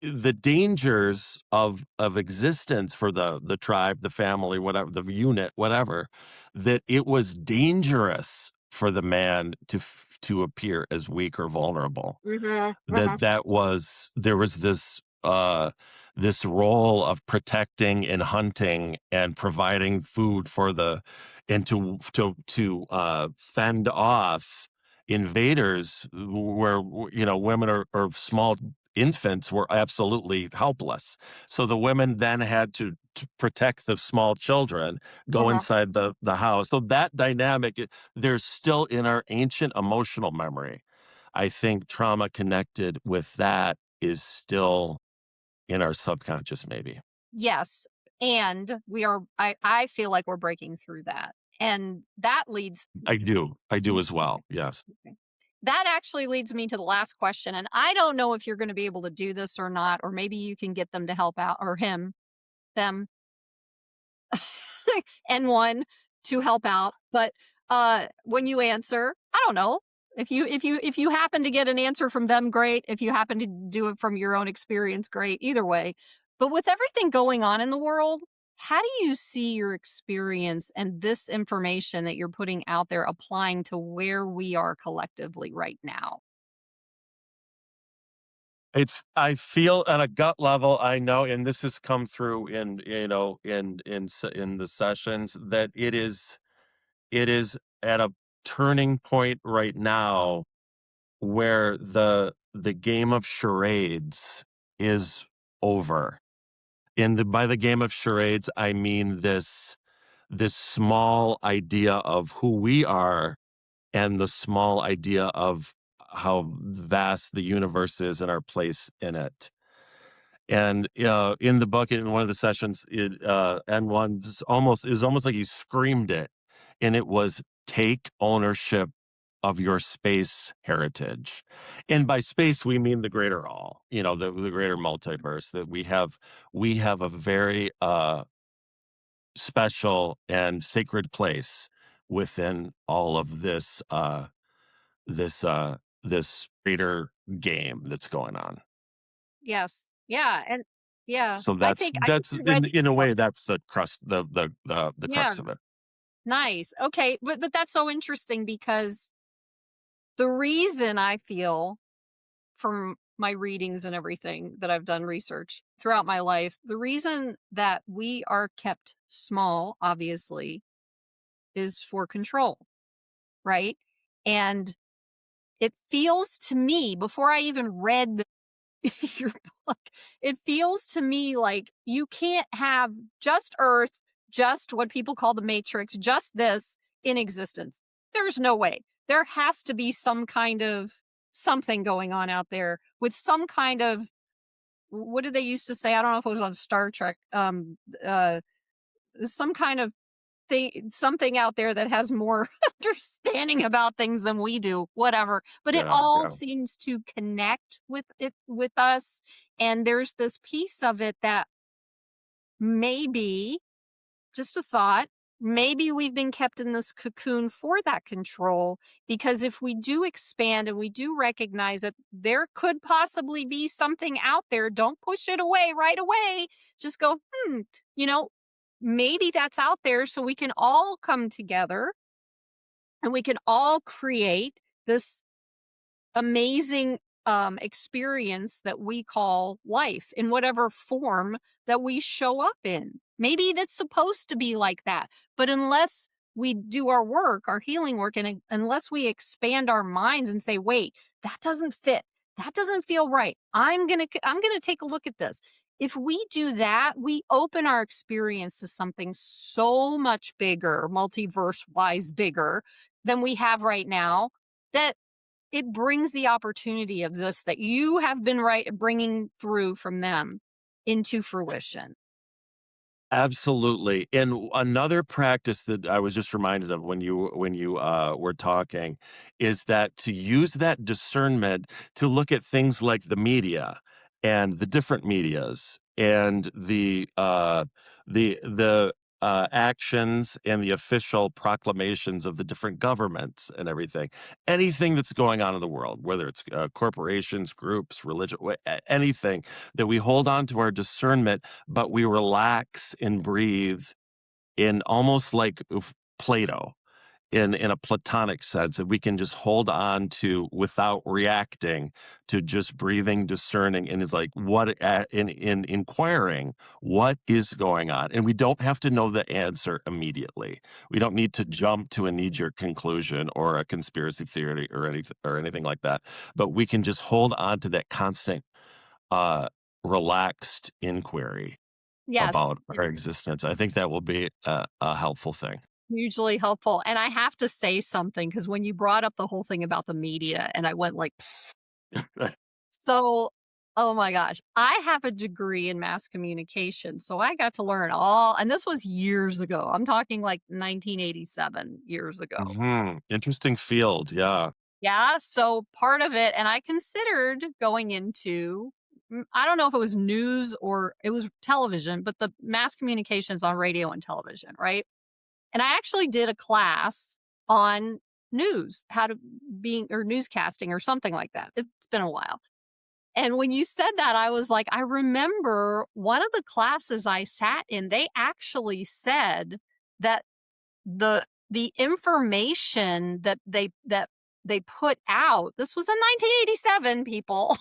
the dangers of existence for the tribe, the family, whatever, the unit, whatever, that it was dangerous for the man to appear as weak or vulnerable. Mhm, that mhm, that was there was this role of protecting and hunting and providing food for the and to fend off invaders where women or small infants were absolutely helpless. So the women then had to protect the small children, go mhm. inside the house. So that dynamic, there's still in our ancient emotional memory. I think trauma connected with that is still in our subconscious, maybe. Yes, and I feel like we're breaking through that, and that leads I do as well. Yes. okay. That actually leads me to the last question, and I don't know if you're gonna be able to do this or not, or maybe you can get them to help out, or them, and one to help out. But when you answer, I don't know. If you happen to get an answer from them, great. If you happen to do it from your own experience, great. Either way. But with everything going on in the world, how do you see your experience and this information that you're putting out there applying to where we are collectively right now? I feel on a gut level, I know, and this has come through in the sessions, that it is at a turning point right now where the game of charades is over. By the game of charades, I mean this small idea of who we are and the small idea of how vast the universe is and our place in it. And in the book, in one of the sessions, and one is almost like you screamed it, and it was take ownership of your space heritage. And by space, we mean the greater all, the greater multiverse. That we have a very special and sacred place within all of this greater game that's going on. Yes. Yeah. And yeah, So I that's think that's you read. in a way that's the crust the Yeah. crux of it. Nice. Okay, but that's so interesting because the reason I feel from my readings and everything that I've done research throughout my life, the reason that we are kept small, obviously, is for control, right? And it feels to me, before I even read your book, it feels to me like you can't have just Earth, just what people call the Matrix, just this in existence. There's no way. There has to be some kind of something going on out there with some kind of, what did they used to say? I don't know if it was on Star Trek. Some kind of thing, something out there that has more understanding about things than we do, whatever. But it Yeah, all yeah. seems to connect with us. And there's this piece of it that maybe, just a thought, maybe we've been kept in this cocoon for that control, because if we do expand and we do recognize that there could possibly be something out there, don't push it away right away. Just go, you know, maybe that's out there, so we can all come together and we can all create this amazing experience that we call life in whatever form that we show up in. Maybe that's supposed to be like that. But unless we do our work, our healing work, and unless we expand our minds and say, wait, that doesn't fit. That doesn't feel right. I'm gonna take a look at this. If we do that, we open our experience to something so much bigger, multiverse wise bigger than we have right now, that it brings the opportunity of this that you have been bringing through from them into fruition. Absolutely. And another practice that I was just reminded of when you were talking is that to use that discernment to look at things like the media and the different medias and the actions and the official proclamations of the different governments and everything. Anything that's going on in the world, whether it's corporations, groups, religion, anything, that we hold on to our discernment, but we relax and breathe in almost like Plato, in a platonic sense, that we can just hold on to without reacting, to just breathing, discerning, and it's like in inquiring what is going on, and we don't have to know the answer immediately. We don't need to jump to a knee-jerk conclusion or a conspiracy theory or anything like that, but we can just hold on to that constant uh, relaxed inquiry Yes, about our it's existence. I think that will be a helpful thing. hugely helpful. And I have to say something, because when you brought up the whole thing about the media, and I went like, so, oh my gosh, I have a degree in mass communication. So I got to learn all, and this was years ago. I'm talking like 1987 years ago. Interesting field. Yeah. Yeah, so part of it, and I considered going into, I don't know if it was news or it was television, but the mass communications on radio and television, right? And I actually did a class on news, how to being or newscasting or something like that. It's been a while. And when you said that, I was like, I remember one of the classes I sat in, they actually said that the information that they put out, this was in 1987, people.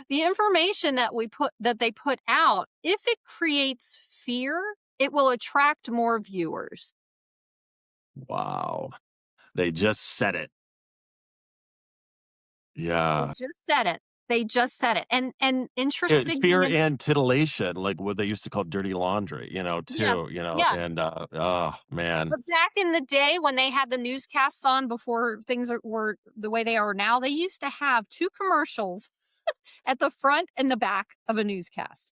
The information that they put out, if it creates fear, it will attract more viewers. Wow. They just said it. They Yeah. just said it. They just said it. And Fear interestingly, and titillation, like what they used to call dirty laundry, yeah, too, yeah. and, oh, man. But back in the day when they had the newscasts on, before things were the way they are now, they used to have two commercials at the front and the back of a newscast.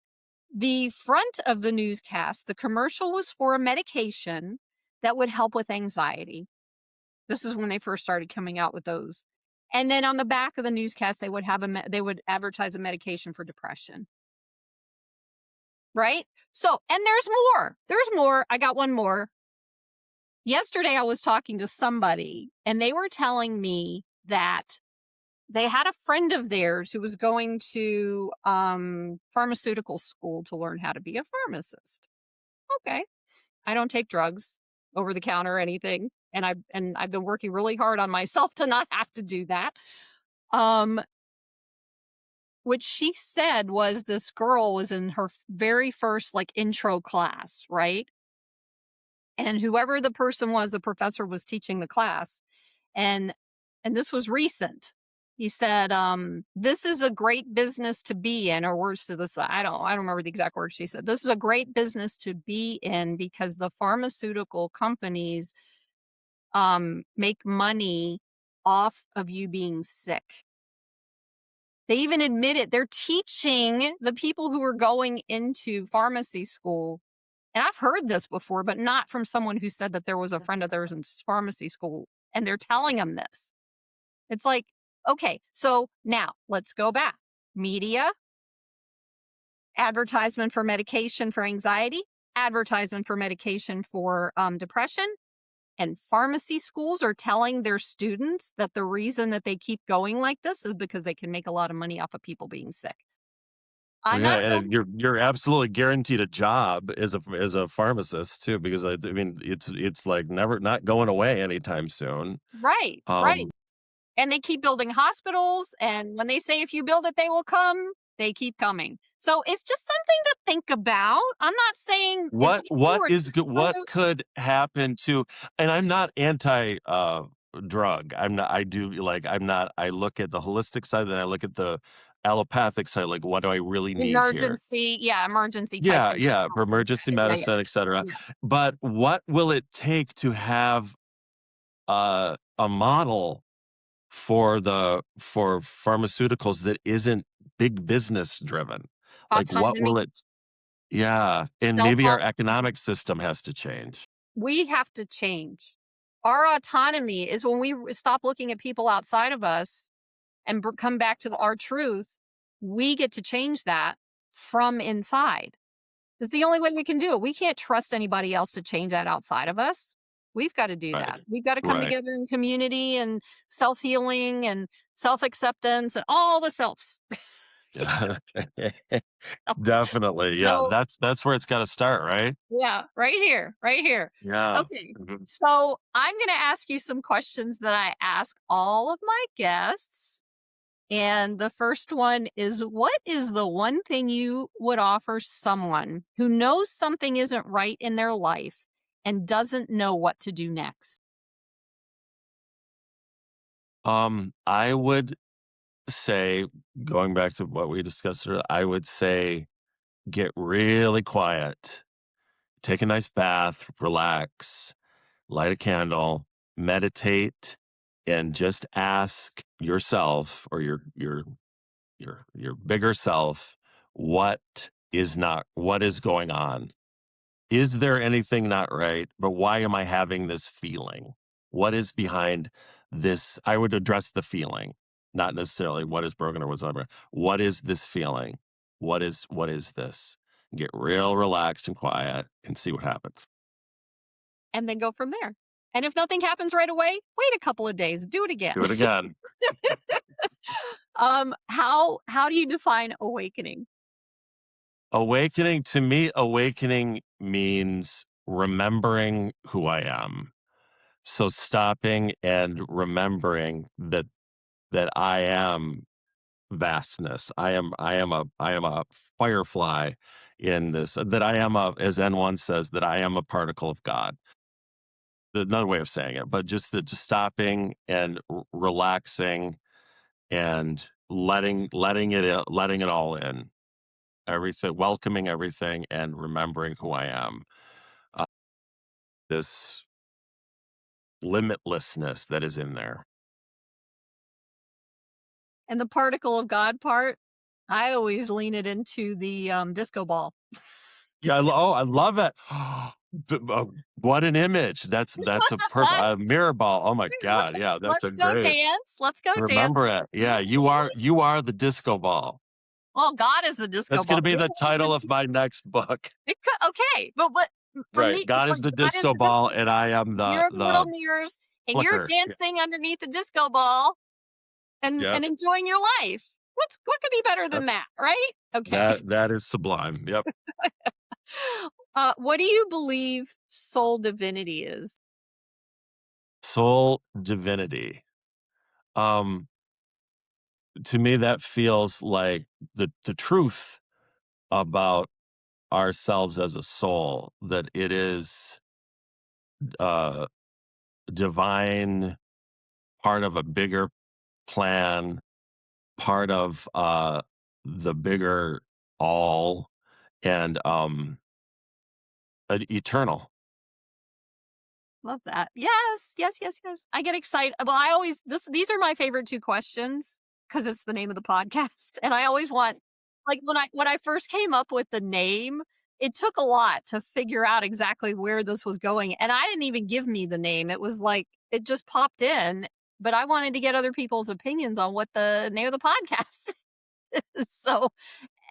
The front of the newscast, the commercial was for a medication that would help with anxiety. This is when they first started coming out with those. And then on the back of the newscast, they would have they would advertise a medication for depression. Right? So, and there's more. There's more. I got one more. Yesterday, I was talking to somebody, and they were telling me that they had a friend of theirs who was going to pharmaceutical school to learn how to be a pharmacist. Okay. I don't take drugs over the counter or anything. And I've been working really hard on myself to not have to do that. Um, what she said was this girl was in her very first like intro class, right? And whoever the person was, the professor was teaching the class. And and this was recent. He said, "This is a great business to be in," or words to this. I don't remember the exact words she said. This is a great business to be in because the pharmaceutical companies make money off of you being sick. They even admit it. They're teaching the people who are going into pharmacy school. And I've heard this before, but not from someone who said that there was a friend of theirs in pharmacy school and they're telling them this. It's like, okay, so now let's go back. Media, advertisement for medication for anxiety, advertisement for medication for depression, and pharmacy schools are telling their students that the reason that they keep going like this is because they can make a lot of money off of people being sick. Well, I'm yeah, not and telling. you're absolutely guaranteed a job as a pharmacist too, because I mean it's like never not going away anytime soon. Right, right. Um, And they keep building hospitals, and when they say if you build it, they will come, they keep coming. So it's just something to think about. I'm not saying it's true or it's what true. could happen to, and I'm not anti drug. I'm not I do like I'm not I look at the holistic side, then I look at the allopathic side, like what do I really need here? Emergency, yeah, emergency type Yeah, thing. yeah, for emergency Yeah, yeah, medicine, etc. yeah. But what will it take to have a model for pharmaceuticals that isn't big business driven? Like, what will Autonomy, it yeah, and self maybe our economic system has to change. we have to change. Our autonomy is when we stop looking at people outside of us and come back to our truth, we get to change that from inside. It's the only way we can do it. We can't trust anybody else to change that outside of us. We've got to do Right, that. We've got to come right. together in community and self healing and self acceptance and all the selves. Definitely, yeah, So, that's where it's gotta start, right? yeah, right here, right here. Yeah. Okay. Mhm. So, I'm going to ask you some questions that I ask all of my guests. And the first one is, what is the one thing you would offer someone who knows something isn't right in their life and doesn't know what to do next? I would say, going back to what we discussed earlier, I would say get really quiet, take a nice bath, relax, light a candle, meditate, and just ask yourself or your bigger self what is going on. Is there anything not right? But why am I having this feeling? What is behind this? I would address the feeling, not necessarily what is broken or what's not broken. What is this feeling? What is this? Get real relaxed and quiet and see what happens. And then go from there. And if nothing happens right away, wait a couple of days, do it again. Do it again. How do you define awakening? Awakening to me, awakening means remembering who I am. So stopping and remembering that I am vastness. I am a firefly in this, that I am a, as N1 says, that I am a particle of God. Another way of saying it, but just stopping and relaxing and letting it all in. Everything, welcoming everything and remembering who I am. Uh, this limitlessness that is in there. And the particle of God part, I always lean it into the disco ball. Yeah, I love it. What an image. That's a mirror ball. Oh my let's god, go, yeah, that's let's a go great dance. Let's go dance. remember it. Yeah, you are the disco ball. Well, God is the disco That's gonna ball. be the title of my next book. Okay, but what for Right. me? God For is the God is disco the disco ball and ball. I am You're the little the mirrors, and you're flicker. Yeah. dancing underneath the disco ball Yep. and enjoying your life. What could be better Yep. than that, right? Okay. That is sublime. Yep. What do you believe soul divinity is? Soul divinity. Um to me that feels like the truth about ourselves as a soul, that it is uh divine, part of a bigger plan, part of the bigger all, and eternal. Love that. Yes, yes, yes, yes. I get excited. Well, I always these are my favorite 2 questions because it's the name of the podcast, and I always want like, when I first came up with the name, it took a lot to figure out exactly where this was going, and I didn't even give me the name. It was like it just popped in, but I wanted to get other people's opinions on what the name of the podcast is. So,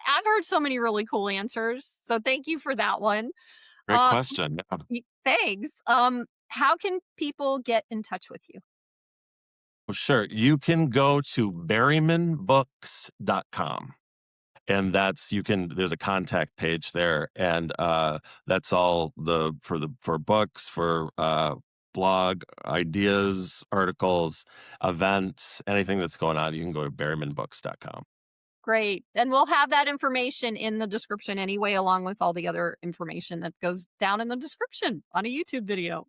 I've heard so many really cool answers, so thank you for that one. Great Uh question. Thanks. How can people get in touch with you? Well, sure. You can go to berrymanbooks.com. And there's a contact page there. And that's all for books, for blog ideas, articles, events, anything that's going on. You can go to berrymanbooks.com. Great. And we'll have that information in the description anyway, along with all the other information that goes down in the description on a YouTube video.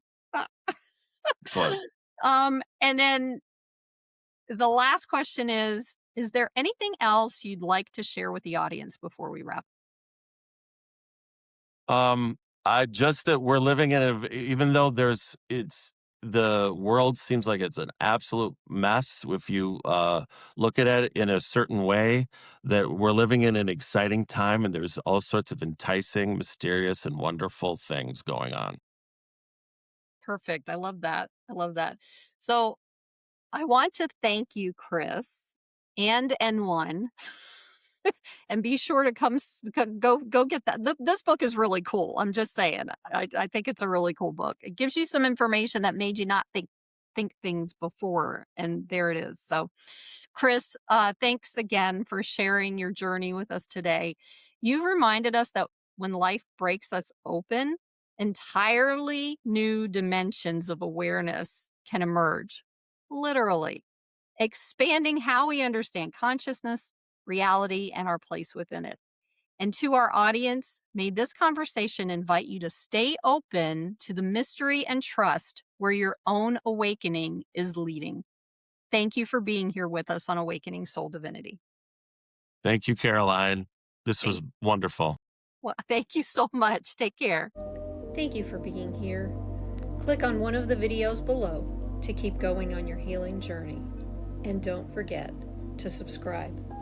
Excellent. And then the last question is there anything else you'd like to share with the audience before we wrap? Um, I just that we're living in even though the world seems like it's an absolute mess if you look at it in a certain way, that we're living in an exciting time and there's all sorts of enticing, mysterious, and wonderful things going on. Perfect. I love that. I love that. So I want to thank you, Chris, and N1. And be sure to go get that. This book is really cool. I'm just saying. I think it's a really cool book. It gives you some information that made you not think things before, and there it is. So, Chris, thanks again for sharing your journey with us today. You reminded us that when life breaks us open, entirely new dimensions of awareness can emerge. Literally expanding how we understand consciousness, reality, and our place within it. And to our audience, may this conversation invite you to stay open to the mystery and trust where your own awakening is leading. Thank you for being here with us on Awakening Soul Divinity. Thank you, Caroline. This was Thank, wonderful. well, thank you so much. Take care. Thank you for being here. Click on one of the videos below to keep going on your healing journey. And don't forget to subscribe.